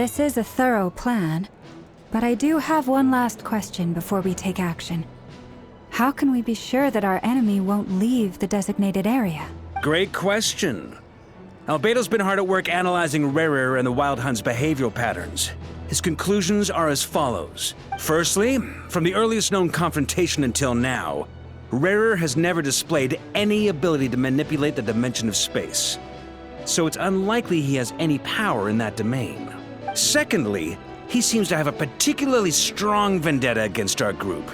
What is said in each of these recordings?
This is a thorough plan, but I do have one last question before we take action. How can we be sure that our enemy won't leave the designated area? Great question. Albedo's been hard at work analyzing Rarer and the Wild Hunt's behavioral patterns. His conclusions are as follows. Firstly, from the earliest known confrontation until now, Rarer has never displayed any ability to manipulate the dimension of space. So it's unlikely he has any power in that domain. Secondly, he seems to have a particularly strong vendetta against our group.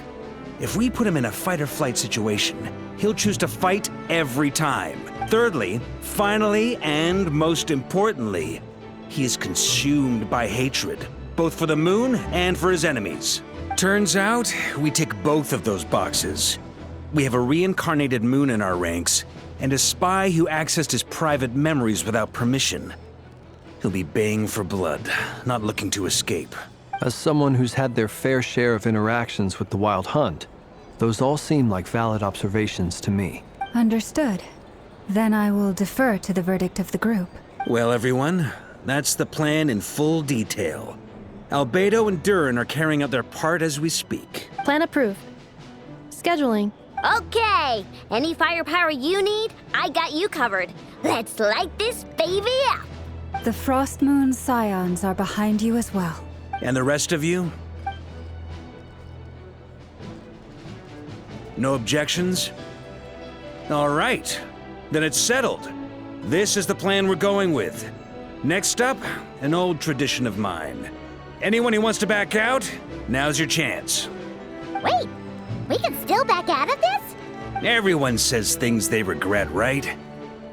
If we put him in a fight-or-flight situation, he'll choose to fight every time. Thirdly, finally, and most importantly, he is consumed by hatred, both for the moon and for his enemies. Turns out, we tick both of those boxes. We have a reincarnated moon in our ranks, and a spy who accessed his private memories without permission. He'll be baying for blood, not looking to escape. As someone who's had their fair share of interactions with the Wild Hunt, those all seem like valid observations to me. Understood. Then I will defer to the verdict of the group. Well, everyone, that's the plan in full detail. Albedo and Durin are carrying out their part as we speak. Plan approved. Scheduling. Okay, any firepower you need, I got you covered. Let's light this baby up. The Frost Moon Scions are behind you as well. And the rest of you? No objections? All right, then it's settled. This is the plan we're going with. Next up, an old tradition of mine. Anyone who wants to back out, now's your chance. Wait, we can still back out of this? Everyone says things they regret, right?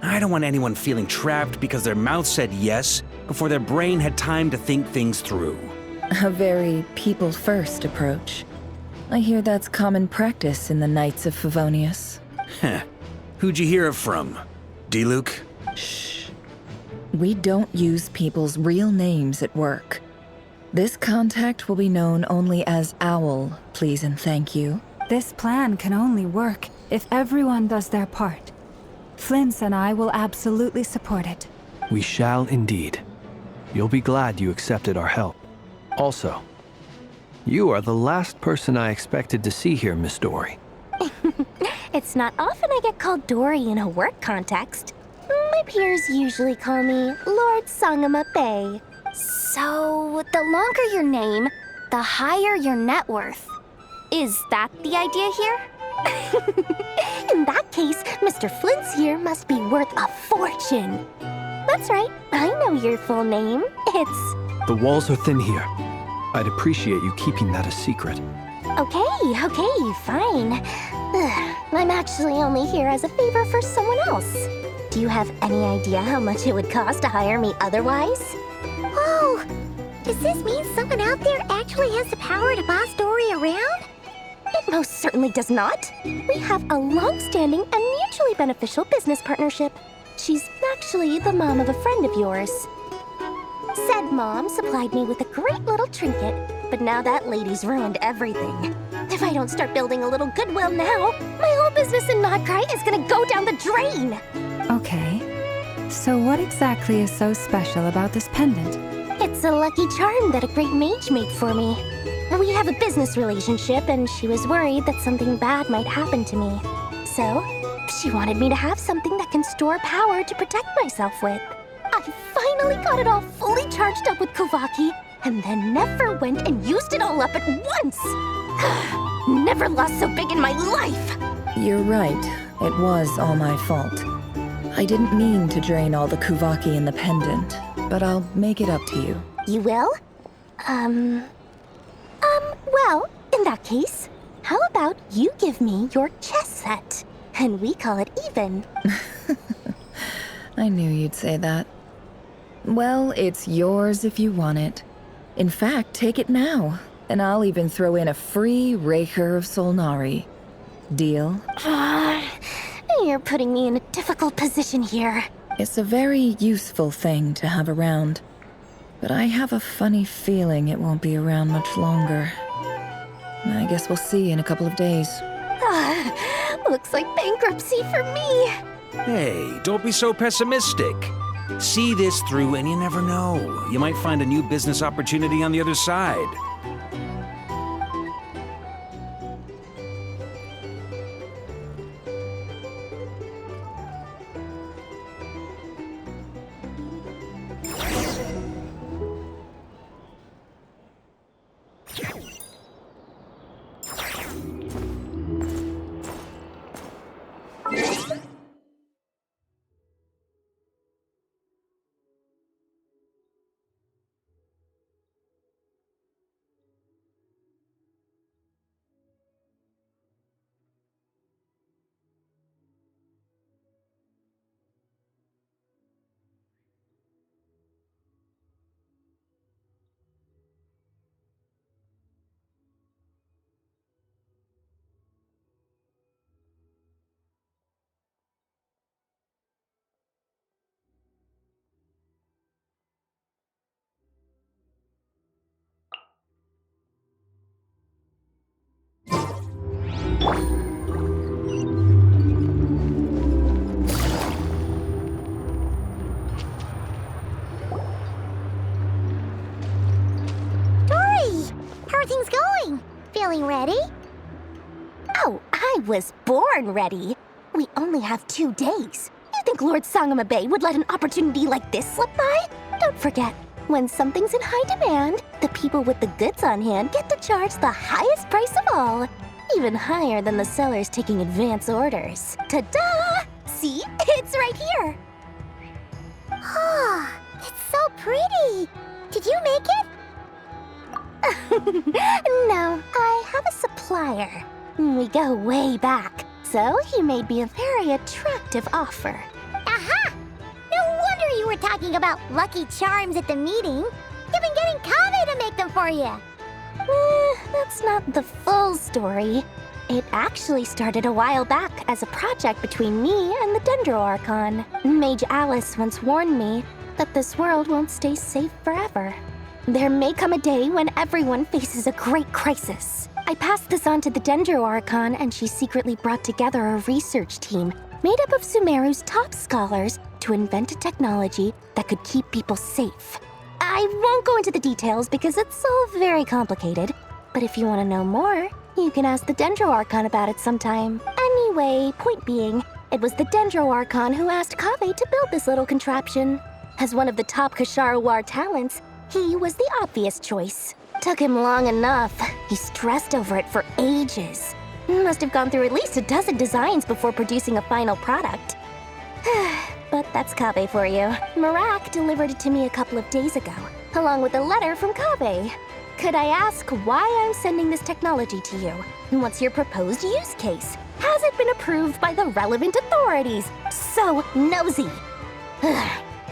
I don't want anyone feeling trapped because their mouth said yes before their brain had time to think things through. A very people-first approach. I hear that's common practice in the Knights of Favonius. Heh. Who'd you hear it from? D-Luke? Shh. We don't use people's real names at work. This contact will be known only as Owl, please and thank you. This plan can only work if everyone does their part. Flint's and I will absolutely support it. We shall indeed. You'll be glad you accepted our help. Also, you are the last person I expected to see here, Miss Dory. It's not often I get called Dory in a work context. My peers usually call me Lord Sangama Bay. So, the longer your name, the higher your net worth. Is that the idea here? In that case, Mr. Flint's here must be worth a fortune. That's right, I know your full name. It's... The walls are thin here. I'd appreciate you keeping that a secret. Okay, fine. I'm actually only here as a favor for someone else. Do you have any idea how much it would cost to hire me otherwise? Whoa! Does this mean someone out there actually has the power to boss Dory around? It most certainly does not. We have a long-standing and mutually beneficial business partnership. She's actually the mom of a friend of yours. Said mom supplied me with a great little trinket, but now that lady's ruined everything. If I don't start building a little goodwill now, my whole business in Nodcry is gonna go down the drain! Okay. So what exactly is so special about this pendant? It's a lucky charm that a great mage made for me. We have a business relationship, and she was worried that something bad might happen to me. So, she wanted me to have something that can store power to protect myself with. I finally got it all fully charged up with Kuvaki, and then never went and used it all up at once! Never lost so big in my life! You're right. It was all my fault. I didn't mean to drain all the Kuvaki in the pendant, but I'll make it up to you. You will? Well, in that case, how about you give me your chess set, and we call it even? I knew you'd say that. Well, it's yours if you want it. In fact, take it now, and I'll even throw in a free Raker of Solnari. Deal? You're putting me in a difficult position here. It's a very useful thing to have around, but I have a funny feeling it won't be around much longer. I guess we'll see in a couple of days. Looks like bankruptcy for me. Hey, don't be so pessimistic. See this through and you never know. You might find a new business opportunity on the other side. Feeling ready? Oh, I was born ready. We only have 2 days. You think Lord Sangamabe would let an opportunity like this slip by? Don't forget, when something's in high demand, the people with the goods on hand get to charge the highest price of all. Even higher than the sellers taking advance orders. Ta-da! See? It's right here. Oh, it's so pretty. Did you make it? No, I have a supplier. We go way back, so he made me a very attractive offer. Aha! No wonder you were talking about lucky charms at the meeting. You've been getting Kame to make them for you. That's not the full story. It actually started a while back as a project between me and the Dendro Archon. Mage Alice once warned me that this world won't stay safe forever. There may come a day when everyone faces a great crisis. I passed this on to the Dendro Archon, and she secretly brought together a research team made up of Sumeru's top scholars to invent a technology that could keep people safe. I won't go into the details because it's all very complicated, but if you want to know more, you can ask the Dendro Archon about it sometime. Anyway, point being, it was the Dendro Archon who asked Kaveh to build this little contraption. As one of the top Kasharawar talents, he was the obvious choice. Took him long enough. He stressed over it for ages. Must have gone through at least a dozen designs before producing a final product. But that's Kaveh for you. Marak delivered it to me a couple of days ago, along with a letter from Kaveh. Could I ask why I'm sending this technology to you? And what's your proposed use case? Has it been approved by the relevant authorities? So nosy.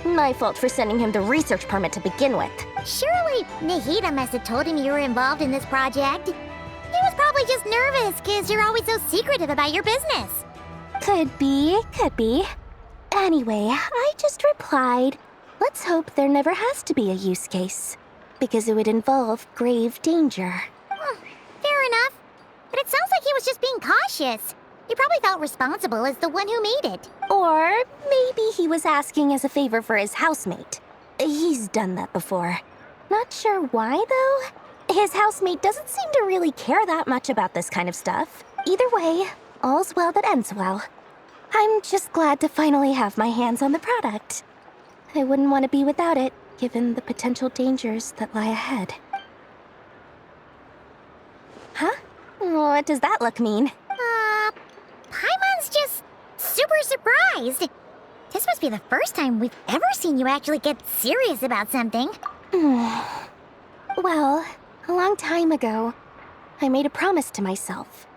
My fault for sending him the research permit to begin with. Surely Nahida must have told him you were involved in this project. He was probably just nervous because you're always so secretive about your business. Could be. Anyway, I just replied, let's hope there never has to be a use case, because it would involve grave danger. Fair enough. But it sounds like he was just being cautious. He probably felt responsible as the one who made it. Or maybe he was asking as a favor for his housemate. He's done that before. Not sure why, though. His housemate doesn't seem to really care that much about this kind of stuff. Either way, all's well that ends well. I'm just glad to finally have my hands on the product. I wouldn't want to be without it, given the potential dangers that lie ahead. Huh? What does that look mean? Paimon's just super surprised. This must be the first time we've ever seen you actually get serious about something. Well, a long time ago, I made a promise to myself.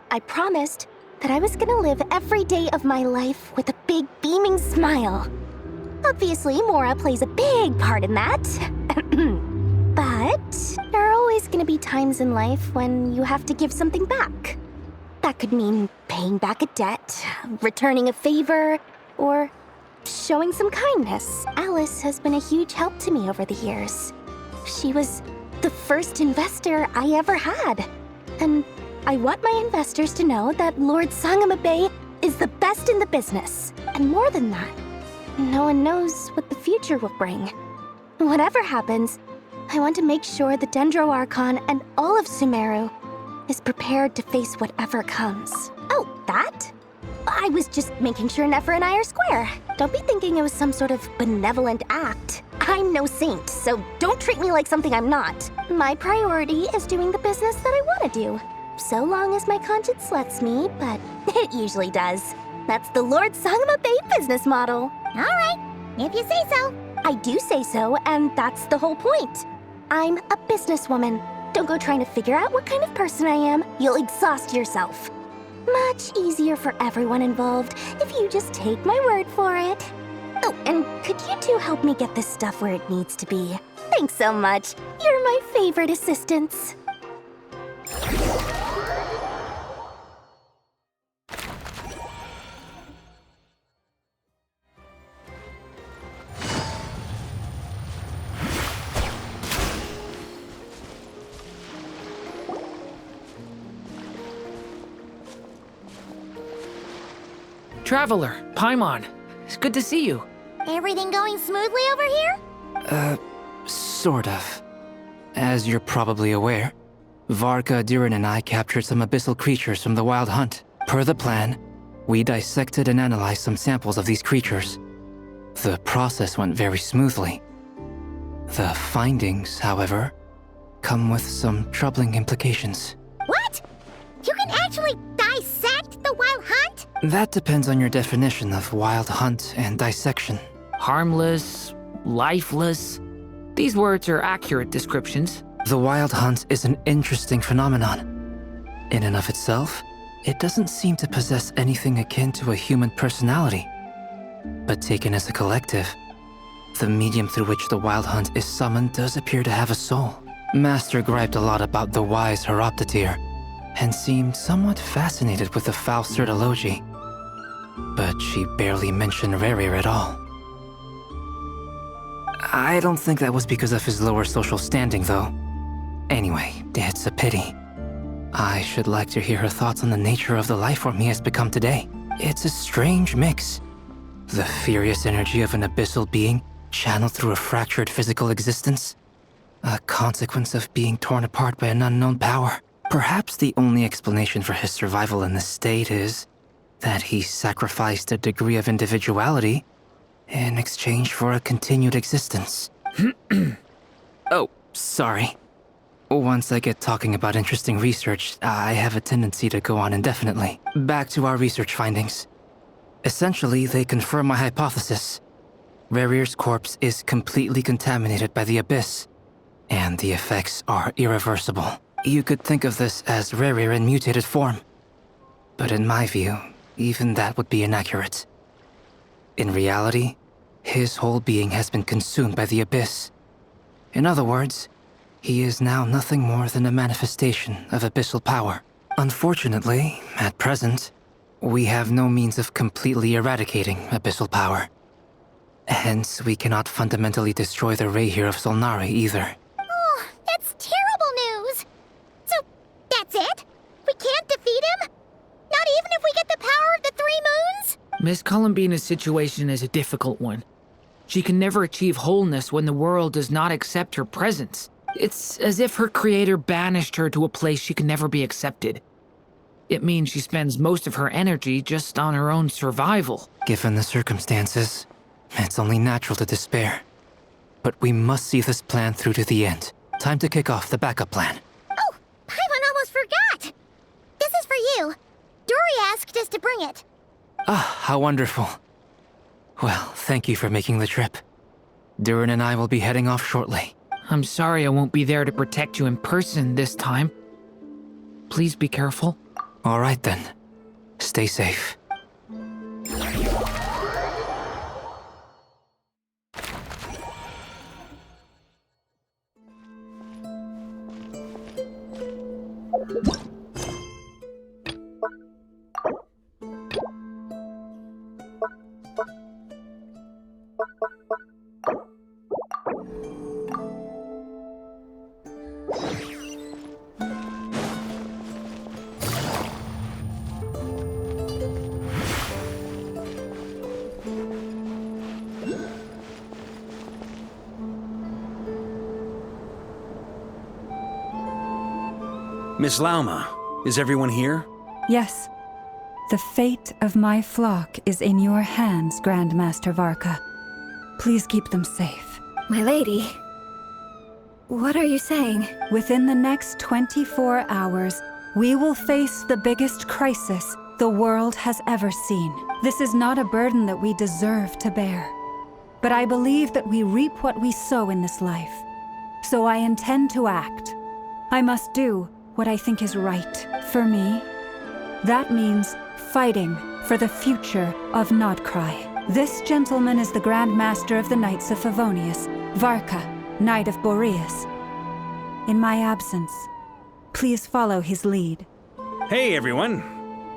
I promised that I was gonna live every day of my life with a big beaming smile. Obviously, Mora plays a big part in that. But there are always gonna be times in life when you have to give something back. That could mean paying back a debt, returning a favor, or showing some kindness. Alice has been a huge help to me over the years. She was the first investor I ever had. And I want my investors to know that Lord Sangamabe is the best in the business. And more than that, No one knows what the future will bring. Whatever happens, I want to make sure the Dendro Archon and all of Sumeru is prepared to face whatever comes. Oh, that? I was just making sure Nefer and I are square. Don't be thinking it was some sort of benevolent act. I'm no saint, so don't treat me like something I'm not. My priority is doing the business that I want to do. So long as my conscience lets me, but it usually does. That's the Lord Sangama Bay business model. All right, if you say so. I do say so, and that's the whole point. I'm a businesswoman. Don't go trying to figure out what kind of person I am. You'll exhaust yourself. Much easier for everyone involved if you just take my word for it. Oh, and could you two help me get this stuff where it needs to be? Thanks so much. You're my favorite assistants. Traveler, Paimon, it's good to see you. Everything going smoothly over here? Sort of. As you're probably aware, Varka, Durin, and I captured some abyssal creatures from the Wild Hunt. Per the plan, we dissected and analyzed some samples of these creatures. The process went very smoothly. The findings, however, come with some troubling implications. What? You can actually dissect the Wild Hunt? That depends on your definition of Wild Hunt and dissection. Harmless, lifeless. These words are accurate descriptions. The Wild Hunt is an interesting phenomenon. In and of itself, it doesn't seem to possess anything akin to a human personality. But taken as a collective, the medium through which the Wild Hunt is summoned does appear to have a soul. Master griped a lot about the wise Horoptetyr, and seemed somewhat fascinated with the foul Certology. But she barely mentioned Rerir at all. I don't think that was because of his lower social standing, though. Anyway, it's a pity. I should like to hear her thoughts on the nature of the life form he has become today. It's a strange mix. The furious energy of an abyssal being channeled through a fractured physical existence. A consequence of being torn apart by an unknown power. Perhaps the only explanation for his survival in this state is that he sacrificed a degree of individuality in exchange for a continued existence. Oh, sorry. Once I get talking about interesting research, I have a tendency to go on indefinitely. Back to our research findings. Essentially, they confirm my hypothesis. Rerir's corpse is completely contaminated by the Abyss, and the effects are irreversible. You could think of this as Rerir in mutated form. But in my view, even that would be inaccurate. In reality, his whole being has been consumed by the Abyss. In other words, he is now nothing more than a manifestation of abyssal power. Unfortunately, at present, we have no means of completely eradicating abyssal power. Hence, we cannot fundamentally destroy the Rerir of Solnari either. Oh, that's terrible news. So, that's it? We can't defeat him? Not even if we get the power of the Three Moons? Miss Columbina's situation is a difficult one. She can never achieve wholeness when the world does not accept her presence. It's as if her creator banished her to a place she can never be accepted. It means she spends most of her energy just on her own survival. Given the circumstances, it's only natural to despair. But we must see this plan through to the end. Time to kick off the backup plan. Oh, Paimon almost forgot. This is for you. Dory asked us to bring it. Ah, how wonderful. Well, thank you for making the trip. Durin and I will be heading off shortly. I'm sorry I won't be there to protect you in person this time. Please be careful. All right then. Stay safe. Miss Lauma, is everyone here? Yes. The fate of my flock is in your hands, Grandmaster Varka. Please keep them safe. My lady, what are you saying? Within the next 24 hours, we will face the biggest crisis the world has ever seen. This is not a burden that we deserve to bear. But I believe that we reap what we sow in this life. So I intend to act. I must do what I think is right for me. That means fighting for the future of Nodcry. This gentleman is the Grand Master of the Knights of Favonius, Varka, Knight of Boreas. In my absence, please follow his lead. Hey, everyone.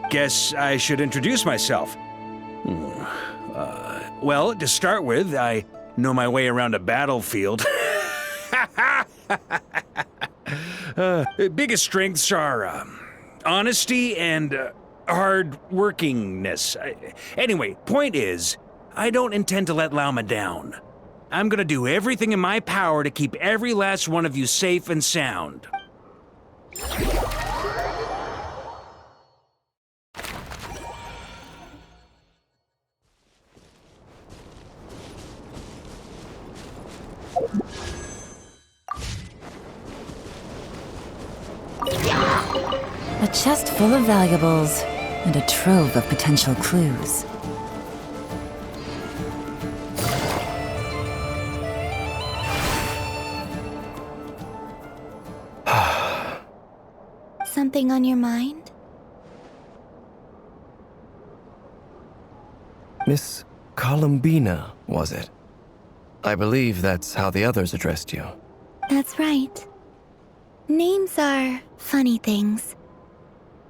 Guess I should introduce myself. Well, to start with, I know my way around a battlefield. Biggest strengths are honesty and hard-workingness. Anyway, point is, I don't intend to let Lauma down. I'm gonna do everything in my power to keep every last one of you safe and sound. A chest full of valuables and a trove of potential clues. Something on your mind? Miss Columbina, was it? I believe that's how the others addressed you. That's right. Names are funny things.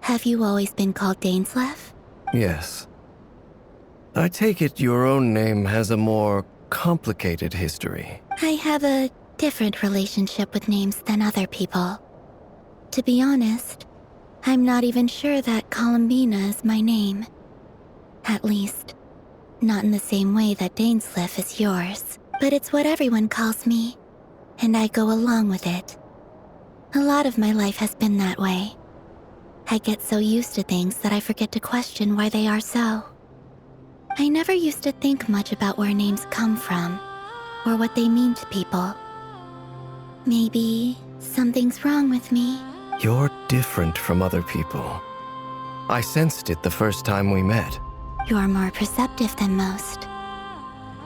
Have you always been called Dainsleif? Yes. I take it your own name has a more complicated history. I have a different relationship with names than other people. To be honest, I'm not even sure that Columbina is my name. At least, not in the same way that Dainsleif is yours. But it's what everyone calls me, and I go along with it. A lot of my life has been that way. I get so used to things that I forget to question why they are so. I never used to think much about where names come from, or what they mean to people. Maybe something's wrong with me. You're different from other people. I sensed it the first time we met. You're more perceptive than most.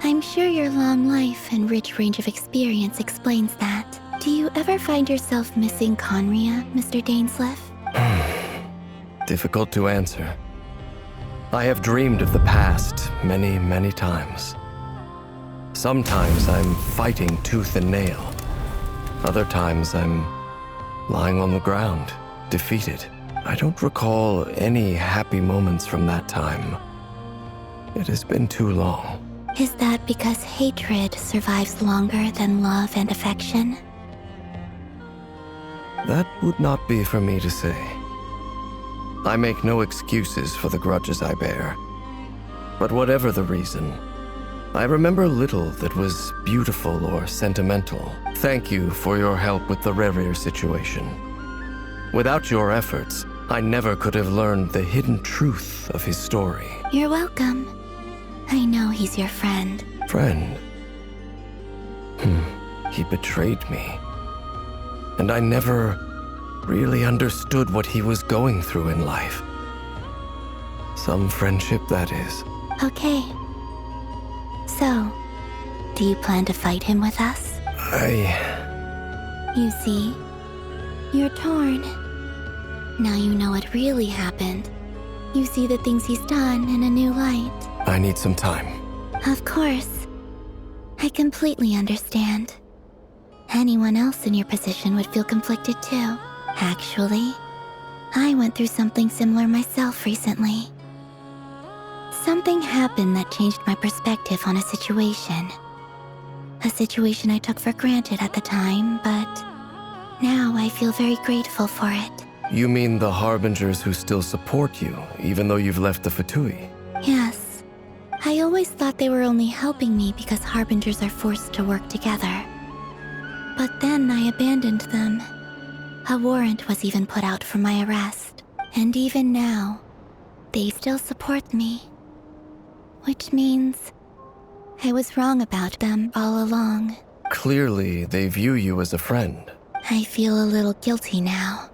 I'm sure your long life and rich range of experience explains that. Do you ever find yourself missing Conria, Mr. Dainsleif? Difficult to answer. I have dreamed of the past many, many times. Sometimes I'm fighting tooth and nail. Other times I'm lying on the ground, defeated. I don't recall any happy moments from that time. It has been too long. Is that because hatred survives longer than love and affection? That would not be for me to say. I make no excuses for the grudges I bear. But whatever the reason, I remember little that was beautiful or sentimental. Thank you for your help with the Rerir situation. Without your efforts, I never could have learned the hidden truth of his story. You're welcome. I know he's your friend. Friend? He betrayed me. And I never really understood what he was going through in life. Some friendship, that is. Okay. So, do you plan to fight him with us? You see, you're torn. Now you know what really happened. You see the things he's done in a new light. I need some time. Of course. I completely understand. Anyone else in your position would feel conflicted too. Actually, I went through something similar myself recently. Something happened that changed my perspective on a situation. A situation I took for granted at the time, but now I feel very grateful for it. You mean the Harbingers who still support you, even though you've left the Fatui? Yes. I always thought they were only helping me because Harbingers are forced to work together. But then I abandoned them. A warrant was even put out for my arrest. And even now, they still support me. Which means I was wrong about them all along. Clearly, they view you as a friend. I feel a little guilty now.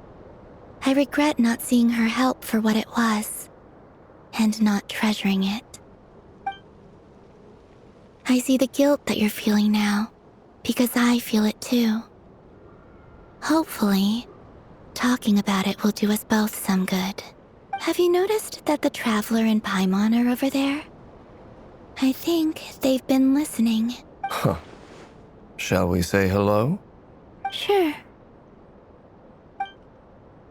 I regret not seeing her help for what it was, and not treasuring it. I see the guilt that you're feeling now, because I feel it too. Hopefully, talking about it will do us both some good. Have you noticed that the Traveler and Paimon are over there? I think they've been listening. Huh. Shall we say hello? Sure.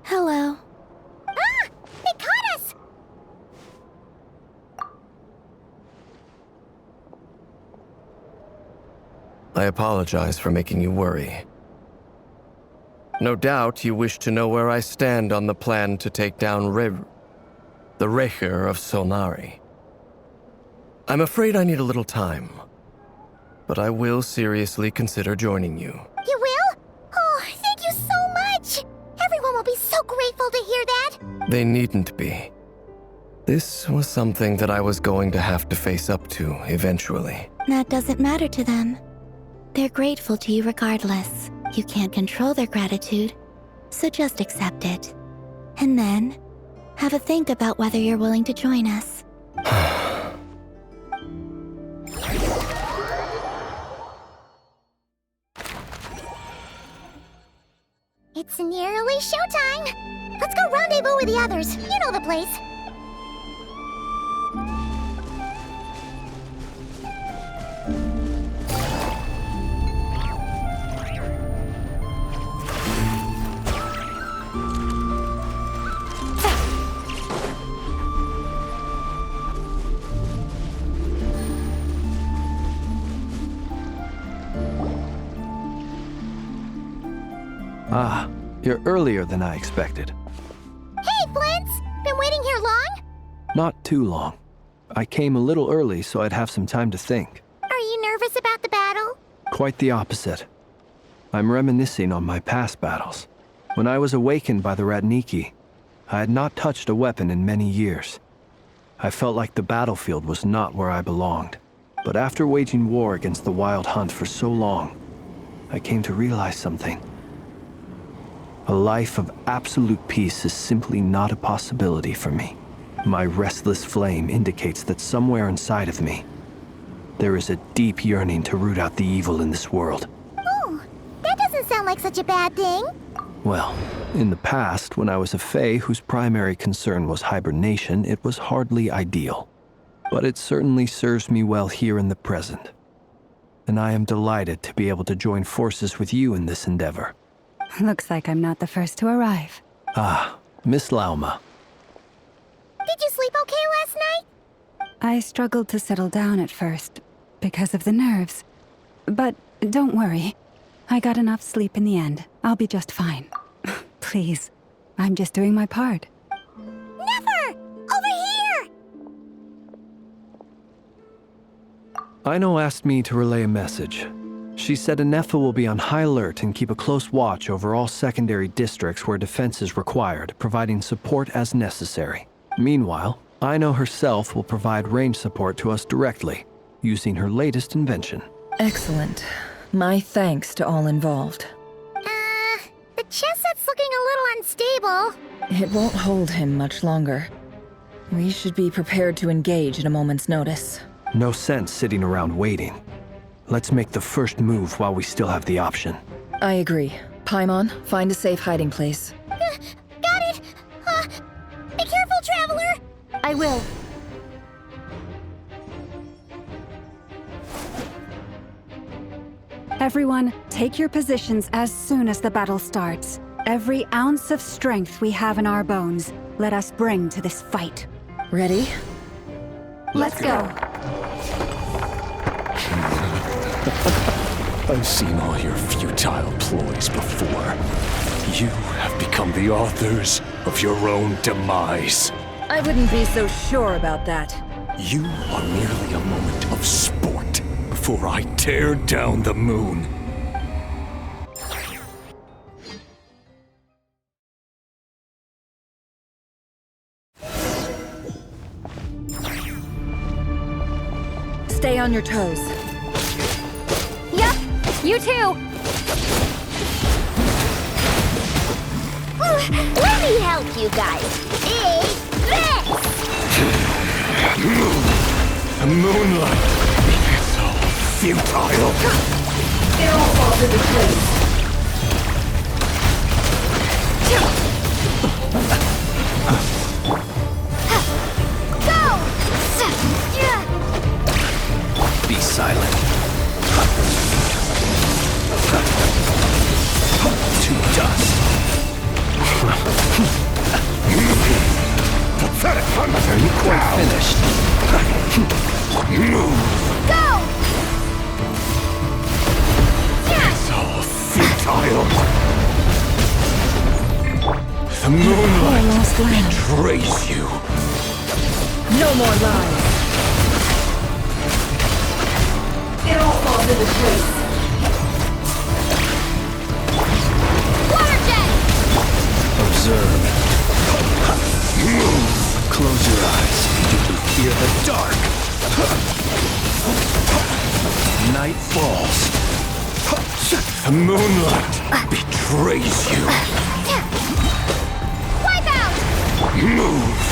Hello. Ah! They caught us! I apologize for making you worry. No doubt you wish to know where I stand on the plan to take down the Rächer of Solnari. I'm afraid I need a little time, but I will seriously consider joining you. You will? Oh, thank you so much! Everyone will be so grateful to hear that! They needn't be. This was something that I was going to have to face up to eventually. That doesn't matter to them. They're grateful to you regardless. You can't control their gratitude, so just accept it. And then, have a think about whether you're willing to join us. It's nearly showtime! Let's go rendezvous with the others. You know the place. Ah, you're earlier than I expected. Hey, Flint's! Been waiting here long? Not too long. I came a little early so I'd have some time to think. Are you nervous about the battle? Quite the opposite. I'm reminiscing on my past battles. When I was awakened by the Ratniki, I had not touched a weapon in many years. I felt like the battlefield was not where I belonged. But after waging war against the Wild Hunt for so long, I came to realize something. A life of absolute peace is simply not a possibility for me. My restless flame indicates that somewhere inside of me, there is a deep yearning to root out the evil in this world. Oh, that doesn't sound like such a bad thing. Well, in the past, when I was a Fae whose primary concern was hibernation, it was hardly ideal. But it certainly serves me well here in the present. And I am delighted to be able to join forces with you in this endeavor. Looks like I'm not the first to arrive. Ah, Miss Lauma. Did you sleep okay last night? I struggled to settle down at first, because of the nerves. But don't worry. I got enough sleep in the end. I'll be just fine. Please, I'm just doing my part. Never! Over here! Aino asked me to relay a message. She said Anefa will be on high alert and keep a close watch over all secondary districts where defense is required, providing support as necessary. Meanwhile, Aino herself will provide range support to us directly, using her latest invention. Excellent. My thanks to all involved. The chess set's looking a little unstable. It won't hold him much longer. We should be prepared to engage at a moment's notice. No sense sitting around waiting. Let's make the first move while we still have the option. I agree. Paimon, find a safe hiding place. Got it! Be careful, Traveler! I will. Everyone, take your positions as soon as the battle starts. Every ounce of strength we have in our bones, let us bring to this fight. Ready? Let's go. I've seen all your futile ploys before. You have become the authors of your own demise. I wouldn't be so sure about that. You are merely a moment of sport before I tear down the moon. Stay on your toes. Yup, you too. Let me help you guys. Take this! The moonlight. It's all futile. It all falls into place. Go! Be silent. To dust. Pathetic hunter, Are you quite finished? Go! It's all futile. The moonlight betrays you. No more lies. It all falls into place. Water jet! Observe. Close your eyes. You can fear the dark. Night falls. The moonlight betrays you. Wipe out!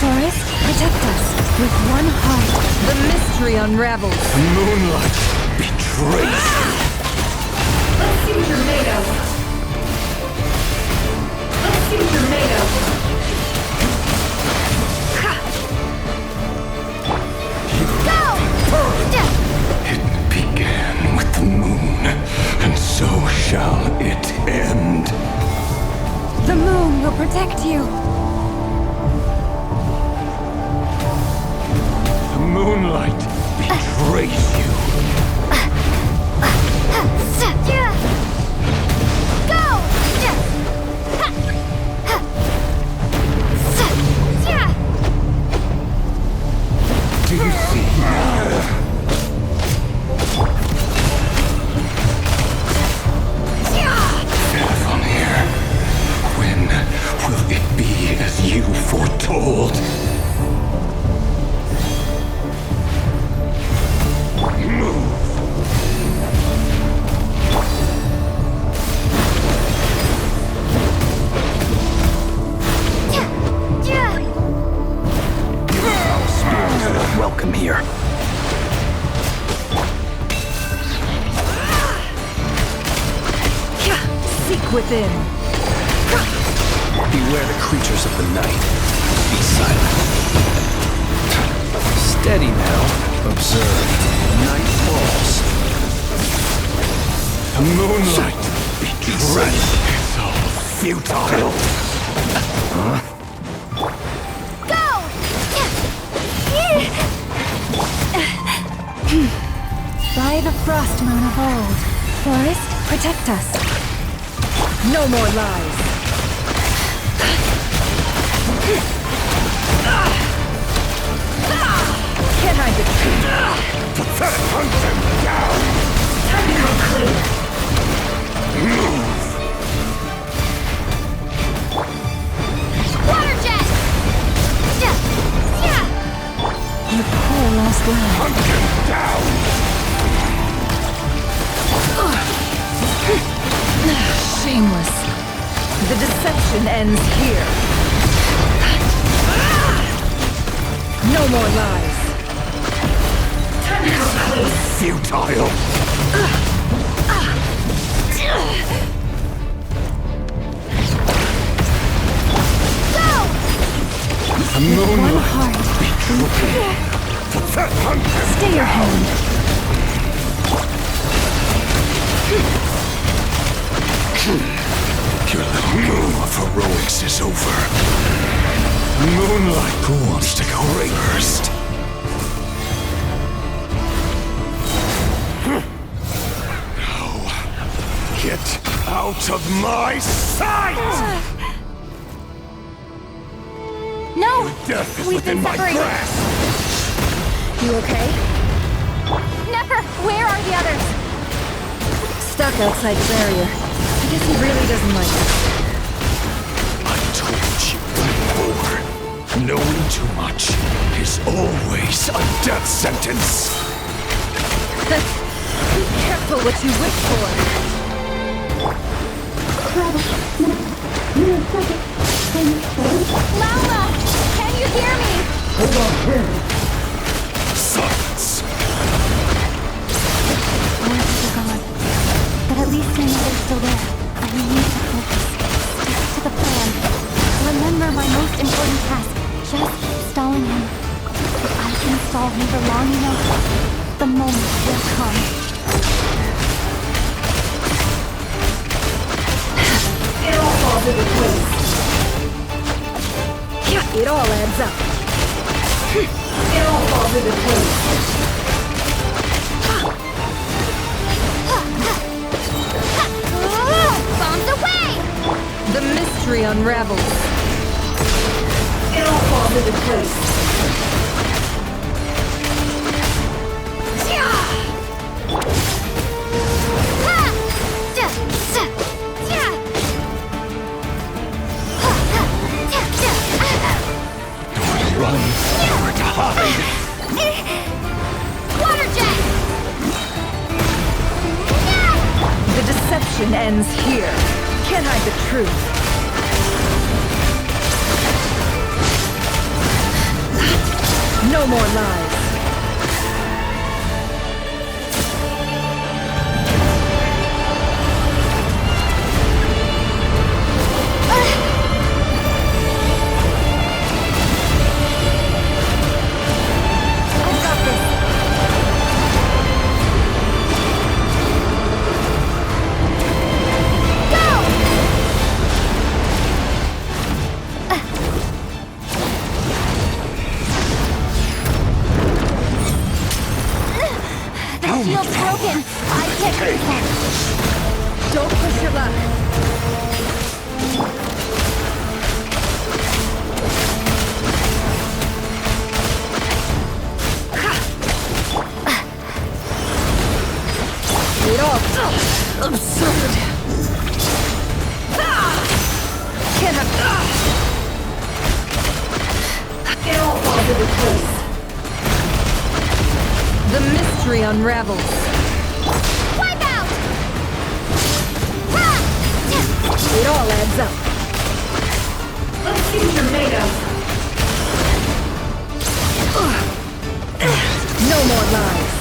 Forest, protect us. With one heart, The mystery unravels. The moonlight betrays you. Let's see what you're made of. Let's see what you're made of. Go! It began with the moon, and so shall it end. the moon will protect you. The moonlight betrays you. Go! Do you see now? From here, when will it be as you foretold? Move. Spirits are not welcome here. Seek within. Beware the creatures of the night. Be silent. Steady now. Observe. Night falls. The moonlight betrays. It's all futile. Go! By the frost moon of old, Forest, protect us. No more lies. Can I defeat? Pathetic, hunt them down. Time to come clear. Move. Water jet! You poor lost land. Hunt them down. Shameless. The deception ends here. No more lies. Time to come clear. Futile. The One moonlight heart. Pathetic, hunt them Stay your hand. Your little game of heroics is over. Moonlight, who wants to go first? Now, get out of my sight! No! Death is We've within been my separated. grasp! You okay? Never! Where are the others? Stuck outside the barrier. I guess he really doesn't like us. I told you before. Knowing too much is always a death sentence. Be careful what you wish for. Laura! Can you hear me? Silence. Voices are gone. But at least I know they're still there. I need to focus. Stick to the plan. Remember my most important task. Just stalling him. If I can stall him for long enough, the moment will come. It all falls into place. It all adds up. It all falls into place. Bombs away! The mystery unravels. It all falls into place. Run or to hide. Water jet! The deception ends here. Can't hide the truth. No more lies. Shield's broken. I can't fix that. Don't push your luck. It all absurd. Can't have. It all falls into place. The mystery unravels. Wipe out! It all adds up. Let's see what you're made of. No more lies.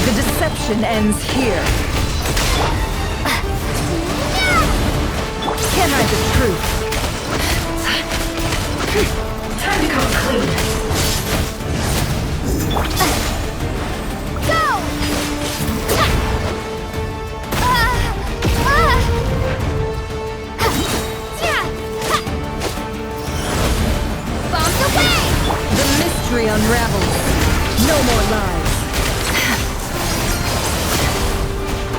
The deception ends here. Can't hide the truth. Time to come clean. Go! Bombs away! The mystery unravels. No more lies.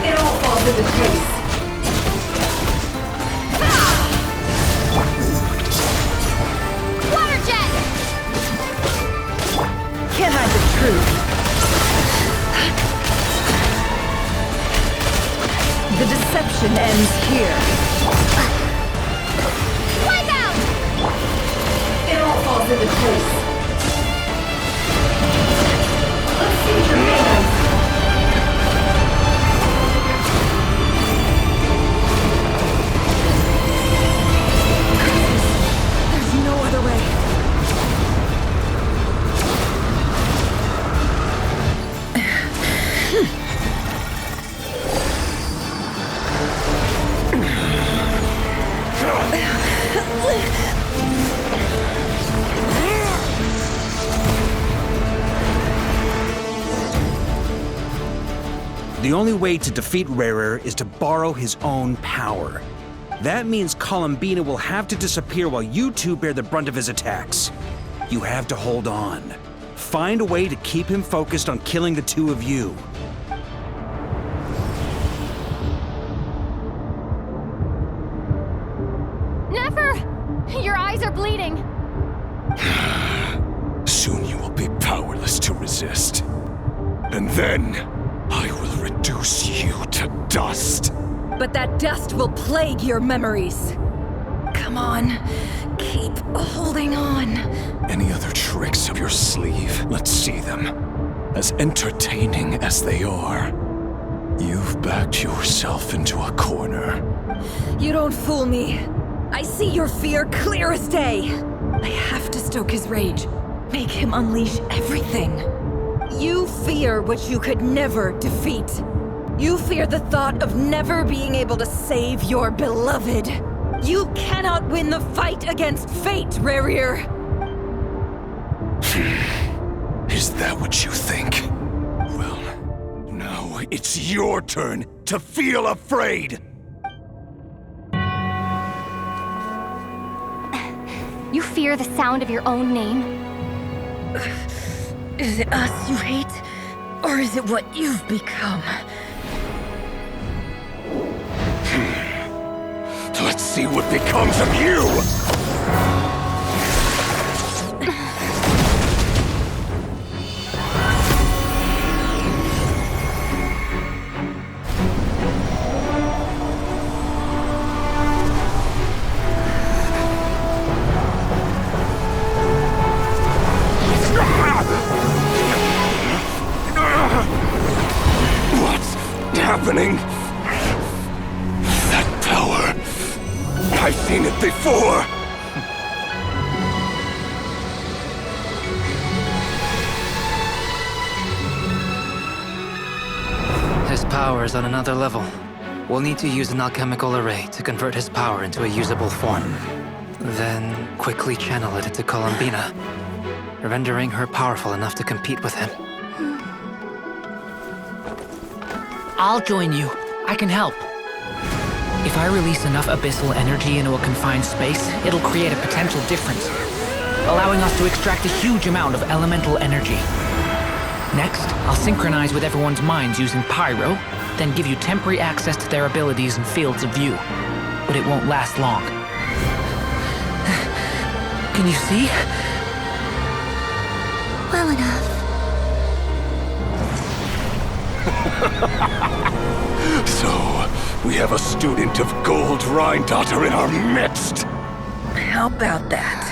It all falls into place. Water jet! Can't hide the truth. The deception ends here. Wipe out! It all falls into place. Let's see what you're made of. There's no other way. The only way to defeat Rarer is to borrow his own power. That means Columbina will have to disappear while you two bear the brunt of his attacks. You have to hold on. Find a way to keep him focused on killing the two of you. Nefer! Your eyes are bleeding. Soon you will be powerless to resist. And then, I will reduce you to dust. But that dust will plague your memories. Come Come on. Keep holding on. Any other tricks up your sleeve? Let's see them. As entertaining as they are, you've backed yourself into a corner. You don't fool me. I see your fear clear as day. I have to stoke his rage. Make him unleash everything. You fear what you could never defeat. You fear the thought of never being able to save your beloved. You cannot win the fight against fate, Rerir. Is that what you think? Well, now it's your turn to feel afraid! You fear the sound of your own name? Is it us you hate? Or is it what you've become? Let's see what becomes of you! What's happening? That power... I've seen it before! His power is on another level. We'll need to use an alchemical array to convert his power into a usable form. Then quickly channel it into Columbina, rendering her powerful enough to compete with him. I'll join you. I can help. If I release enough abyssal energy into a confined space, it'll create a potential difference, allowing us to extract a huge amount of elemental energy. Next, I'll synchronize with everyone's minds using Pyro, then give you temporary access to their abilities and fields of view. But it won't last long. Can you see? Well enough. So, we have a student of Gold Rheindotter in our midst! How about that?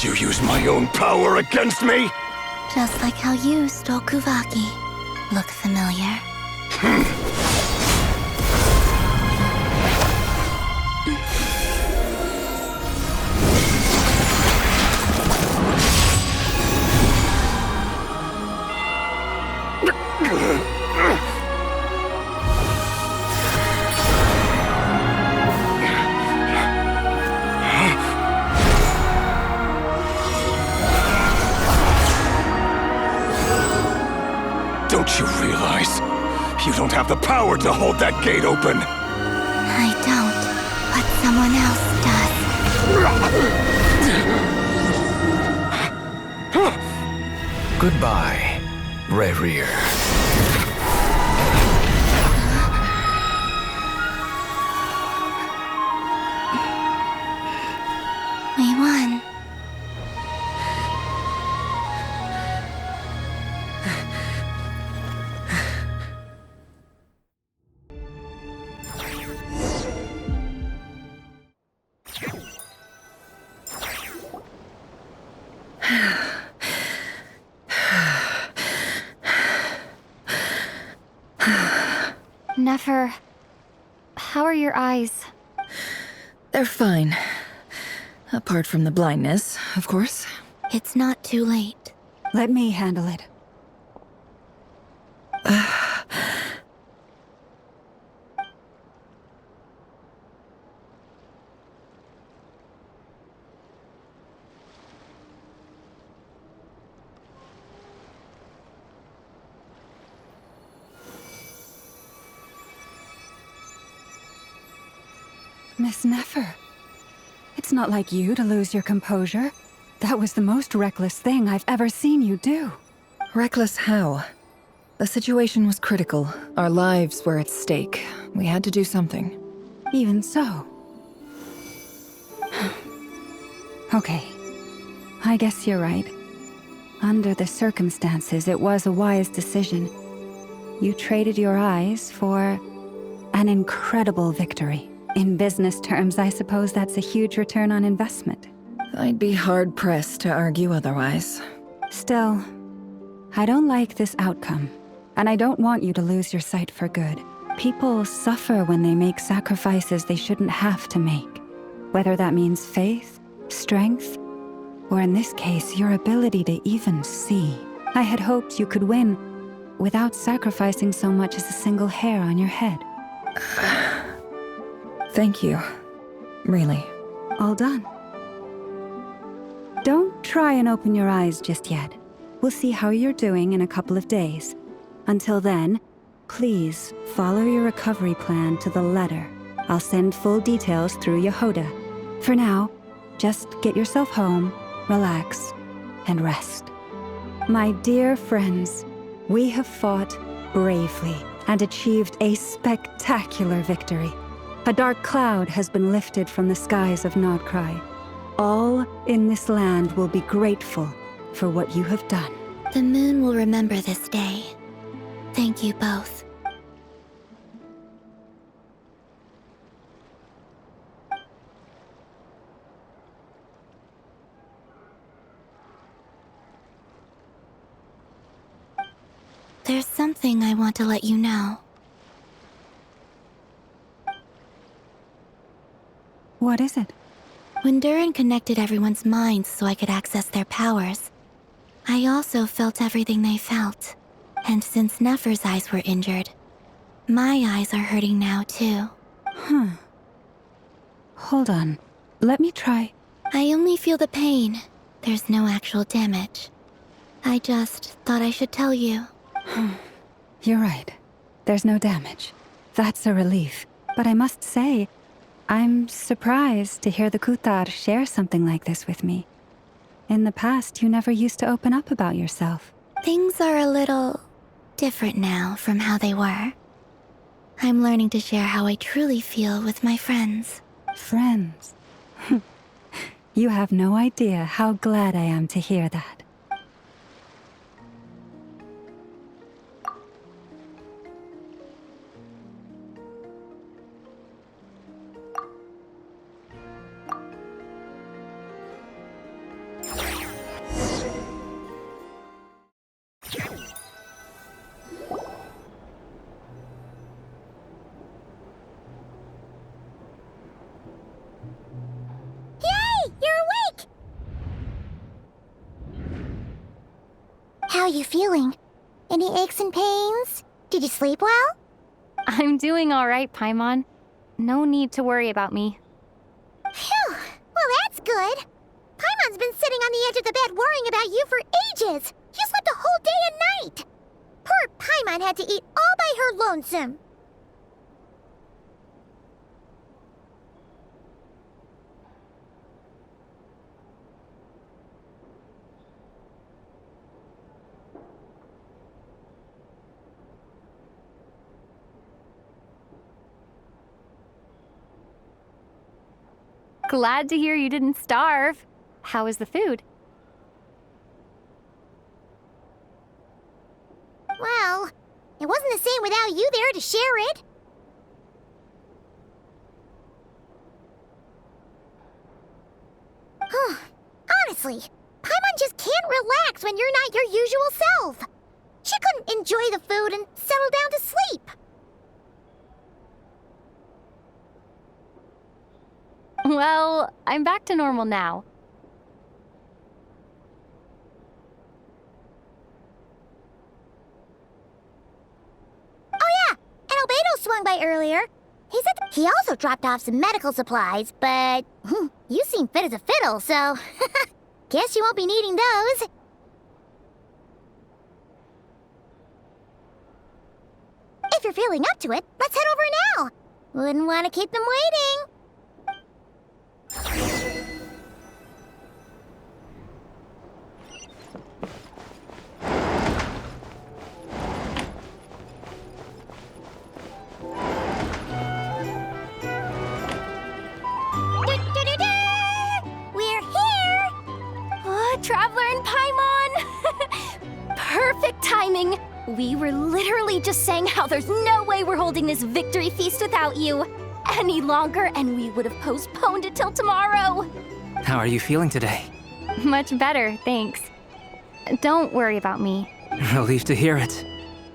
You use my own power against me? Just like how you stole Kuvaki. Look familiar? Don't you realize? You don't have the power to hold that gate open! I don't, but someone else does. Goodbye, Rerir. We won. Nefer, how are your eyes? They're fine. Apart from the blindness, of course. It's not too late. Let me handle it. Miss Nefer. It's not like you to lose your composure. That was the most reckless thing I've ever seen you do. Reckless how? The situation was critical. Our lives were at stake. We had to do something. Even so. Okay. I guess you're right. Under the circumstances, it was a wise decision. You traded your eyes for an incredible victory. In business terms, I suppose that's a huge return on investment. I'd be hard-pressed to argue otherwise. Still, I don't like this outcome, and I don't want you to lose your sight for good. People suffer when they make sacrifices they shouldn't have to make, whether that means faith, strength, or in this case, your ability to even see. I had hoped you could win without sacrificing so much as a single hair on your head. Thank you. Really. All done. Don't try and open your eyes just yet. We'll see how you're doing in a couple of days. Until then, please follow your recovery plan to the letter. I'll send full details through Yehoda. For now, just get yourself home, relax, and rest. My dear friends, we have fought bravely and achieved a spectacular victory. A dark cloud has been lifted from the skies of Nodcry. All in this land will be grateful for what you have done. The moon will remember this day. Thank you both. There's something I want to let you know. What is it? When Durin connected everyone's minds so I could access their powers, I also felt everything they felt. And since Nefer's eyes were injured, my eyes are hurting now too. Hold on. Let me try. I only feel the pain. There's no actual damage. I just thought I should tell you. You're right. There's no damage. That's a relief. But I must say, I'm surprised to hear the Kuthar share something like this with me. In the past, you never used to open up about yourself. Things are a little different now from how they were. I'm learning to share how I truly feel with my friends. Friends? You have no idea how glad I am to hear that. How are you feeling? Any aches and pains? Did you sleep well? I'm doing all right, Paimon. No need to worry about me. Phew! Well, that's good. Paimon's been sitting on the edge of the bed worrying about you for ages. You slept a whole day and night. Poor Paimon had to eat all by her lonesome. Glad to hear you didn't starve. How is the food? Well, it wasn't the same without you there to share it. Honestly, Paimon just can't relax when you're not your usual self. She couldn't enjoy the food and settle down to sleep. Well, I'm back to normal now. Oh yeah, and Albedo swung by earlier. He said he also dropped off some medical supplies, but you seem fit as a fiddle, so guess you won't be needing those. If you're feeling up to it, let's head over now. Wouldn't want to keep them waiting. We were literally just saying how there's no way we're holding this victory feast without you any longer, and we would have postponed it till tomorrow. How are you feeling today? Much better, thanks. Don't worry about me. Relieved to hear it.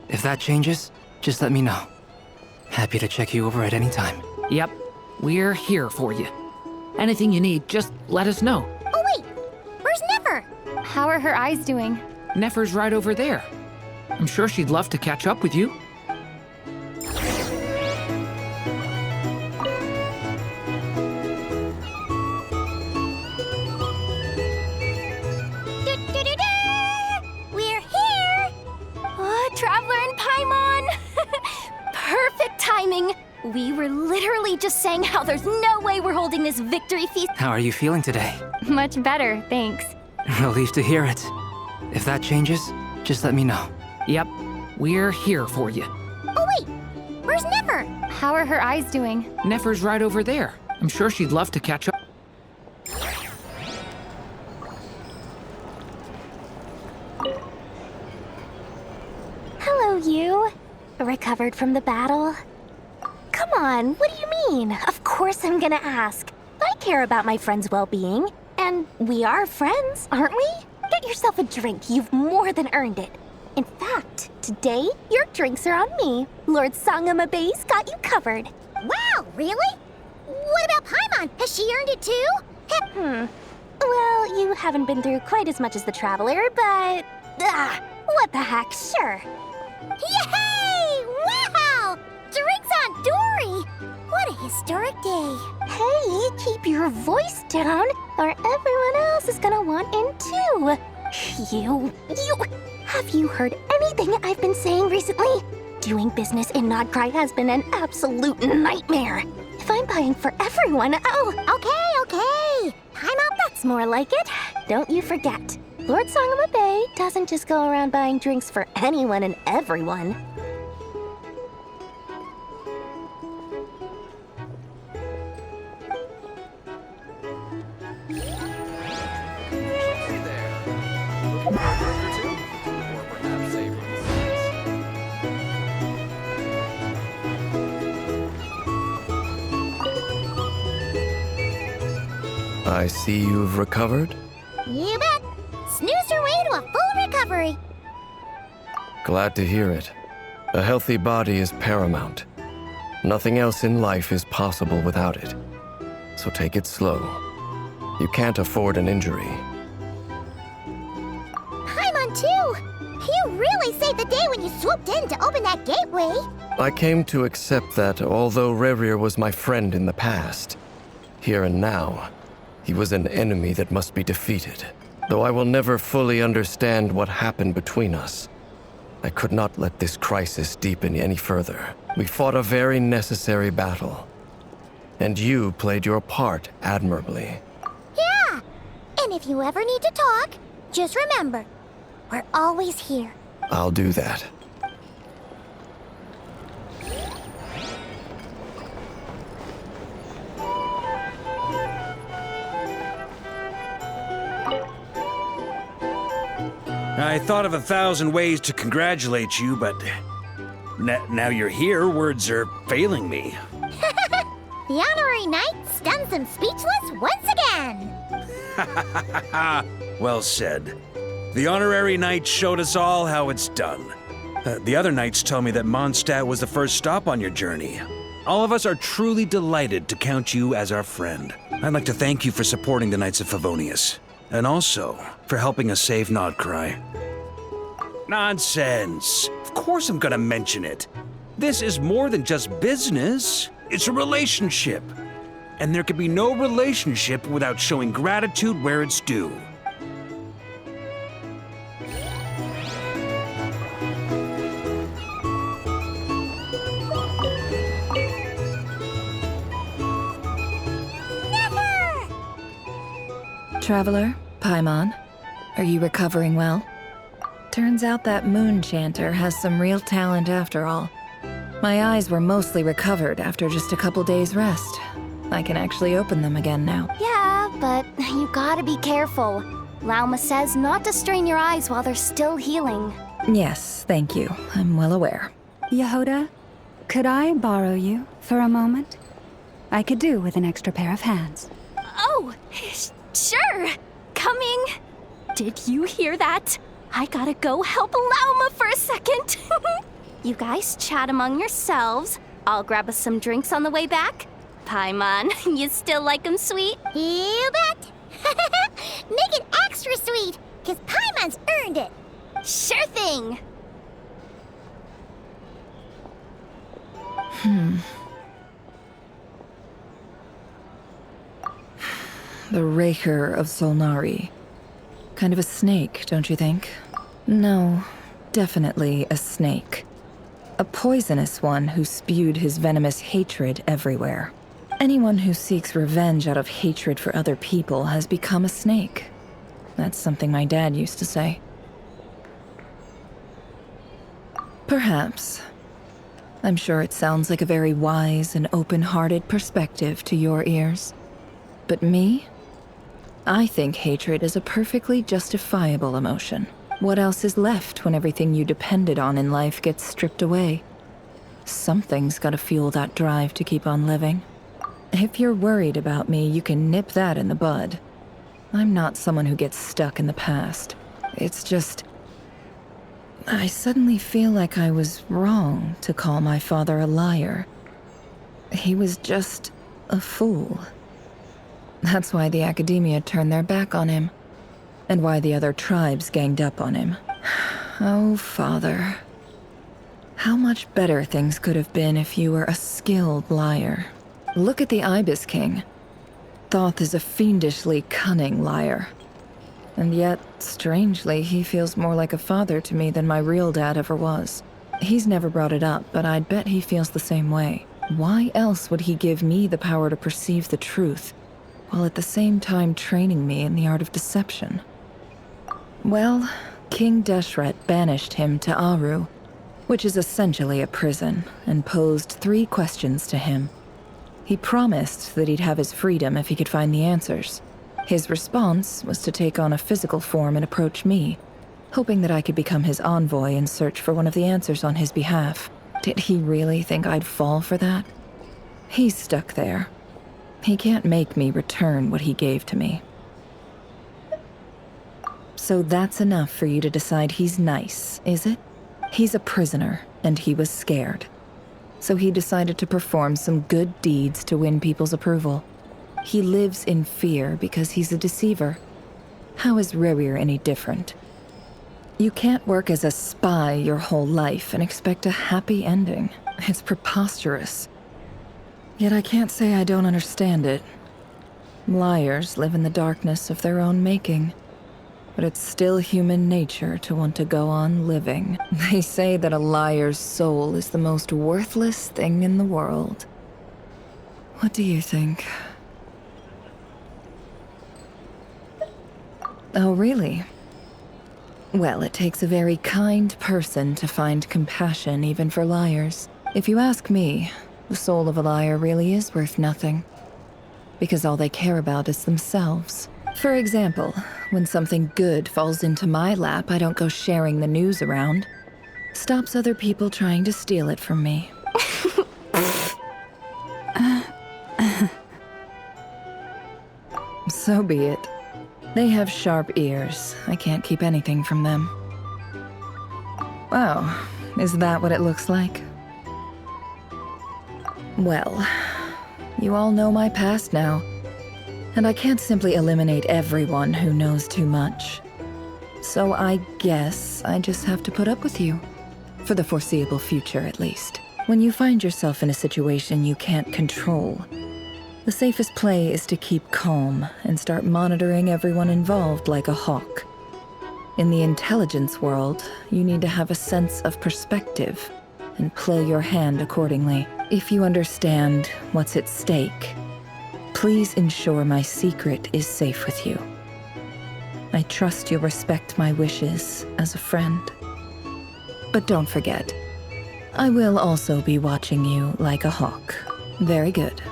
If that changes, just let me know. Happy to check you over at any time. Yep, we're here for you. Anything you need, just let us know. Oh wait, where's Nefer? How are her eyes doing? Nefer's right over there. I'm sure she'd love to catch up with you. We're here! Oh, Traveler and Paimon! Perfect timing! We were literally just saying how there's no way we're holding this victory feast. How are you feeling today? Much better, thanks. Relieved to hear it. If that changes, just let me know. Yep, we're here for you. Oh wait, where's Nefer? How are her eyes doing? Nefer's right over there. I'm sure she'd love to catch up. Hello, you. Recovered from the battle? Come on, what do you mean? Of course I'm gonna ask. I care about my friend's well-being. And we are friends, aren't we? Get yourself a drink. You've more than earned it. In fact, today, your drinks are on me. Lord Sangama Bay's got you covered. Wow, really? What about Paimon? Has she earned it too? Well, you haven't been through quite as much as the Traveler, but... what the heck, sure. Yay! Wow! Drinks on Dory! What a historic day. Hey, keep your voice down, or everyone else is gonna want in too. You... Have you heard anything I've been saying recently? Doing business in Nodcry has been an absolute nightmare. If I'm buying for everyone, Okay. Paimon, that's more like it. Don't you forget, Lord Sangama Bay doesn't just go around buying drinks for anyone and everyone. I see you've recovered. you bet. Snoozed her way to a full recovery. Glad to hear it. A healthy body is paramount. Nothing else in life is possible without it. So take it slow. You can't afford an injury. Paimon, too. You really saved the day when you swooped in to open that gateway. I came to accept that although Rerir was my friend in the past, here and now, he was an enemy that must be defeated. Though I will never fully understand what happened between us, I could not let this crisis deepen any further. We fought a very necessary battle, and you played your part admirably. Yeah. And if you ever need to talk, just remember, we're always here. I'll do that. I thought of 1,000 ways to congratulate you, but now you're here, words are failing me. The honorary knight stuns them speechless once again. Well said. The honorary knight showed us all how it's done. The other knights tell me that Mondstadt was the first stop on your journey. All of us are truly delighted to count you as our friend. I'd like to thank you for supporting the Knights of Favonius, and also for helping us save Nodcry. Nonsense! Of course I'm gonna mention it. This is more than just business. It's a relationship. And there can be no relationship without showing gratitude where it's due. Traveler, Paimon, are you recovering well? Turns out that moon chanter has some real talent after all. My eyes were mostly recovered after just a couple days' rest. I can actually open them again now. Yeah, but you gotta be careful. Lauma says not to strain your eyes while they're still healing. Yes, thank you. I'm well aware. Yehoda, could I borrow you for a moment? I could do with an extra pair of hands. Oh, sure. Coming. Did you hear that? I gotta go help Lauma for a second. You guys chat among yourselves. I'll grab us some drinks on the way back. Paimon, you still like 'em sweet? You bet. Make it extra sweet, because Paimon's earned it. Sure thing. The Raker of Solnari. Kind of a snake, don't you think? No, definitely a snake. A poisonous one who spewed his venomous hatred everywhere. Anyone who seeks revenge out of hatred for other people has become a snake. That's something my dad used to say. Perhaps. I'm sure it sounds like a very wise and open-hearted perspective to your ears. But me? I think hatred is a perfectly justifiable emotion. What else is left when everything you depended on in life gets stripped away? Something's gotta fuel that drive to keep on living. If you're worried about me, you can nip that in the bud. I'm not someone who gets stuck in the past. It's just... I suddenly feel like I was wrong to call my father a liar. He was just a fool. That's why the Academia turned their back on him, and why the other tribes ganged up on him. Oh, Father. How much better things could have been if you were a skilled liar. Look at the Ibis King. Thoth is a fiendishly cunning liar. And yet, strangely, he feels more like a father to me than my real dad ever was. He's never brought it up, but I'd bet he feels the same way. Why else would he give me the power to perceive the truth, while at the same time training me in the art of deception? Well, King Deshret banished him to Aru, which is essentially a prison, and posed 3 questions to him. He promised that he'd have his freedom if he could find the answers. His response was to take on a physical form and approach me, hoping that I could become his envoy and search for one of the answers on his behalf. Did he really think I'd fall for that? He's stuck there. He can't make me return what he gave to me. So that's enough for you to decide he's nice, is it? He's a prisoner, and he was scared. So he decided to perform some good deeds to win people's approval. He lives in fear because he's a deceiver. How is Rerir any different? You can't work as a spy your whole life and expect a happy ending. It's preposterous. Yet I can't say I don't understand it. Liars live in the darkness of their own making. But it's still human nature to want to go on living. They say that a liar's soul is the most worthless thing in the world. What do you think? Oh, really? Well, it takes a very kind person to find compassion even for liars. If you ask me, the soul of a liar really is worth nothing. Because all they care about is themselves. For example, when something good falls into my lap, I don't go sharing the news around. Stops other people trying to steal it from me. So be it. They have sharp ears. I can't keep anything from them. Oh, is that what it looks like? Well, you all know my past now. And I can't simply eliminate everyone who knows too much. So I guess I just have to put up with you. For the foreseeable future, at least. When you find yourself in a situation you can't control, the safest play is to keep calm and start monitoring everyone involved like a hawk. In the intelligence world, you need to have a sense of perspective and play your hand accordingly. If you understand what's at stake, please ensure my secret is safe with you. I trust you'll respect my wishes as a friend. But don't forget, I will also be watching you like a hawk. Very good.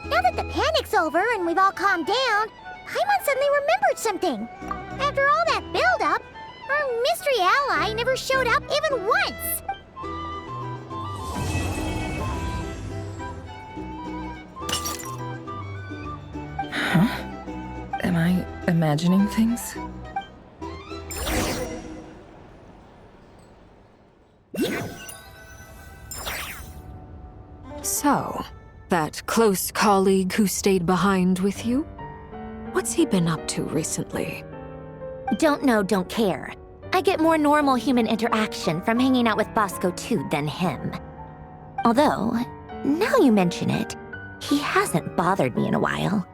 Now that the panic's over and we've all calmed down, Paimon suddenly remembered something. After all that build-up, Our mystery ally never showed up even once! Am I imagining things? So, that close colleague who stayed behind with you? What's he been up to recently? Don't know, don't care. I get more normal human interaction from hanging out with Bosco too than him. Although, now you mention it, he hasn't bothered me in a while.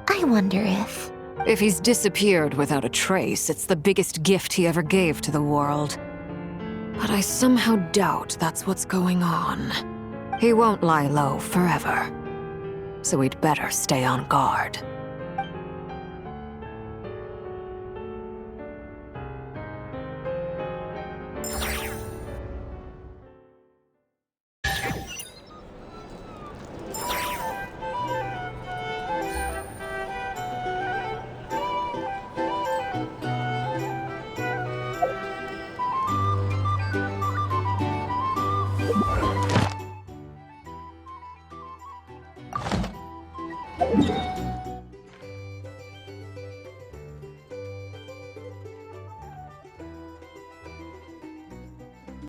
I wonder if... If he's disappeared without a trace, it's the biggest gift he ever gave to the world. But I somehow doubt that's what's going on. He won't lie low forever. So we'd better stay on guard.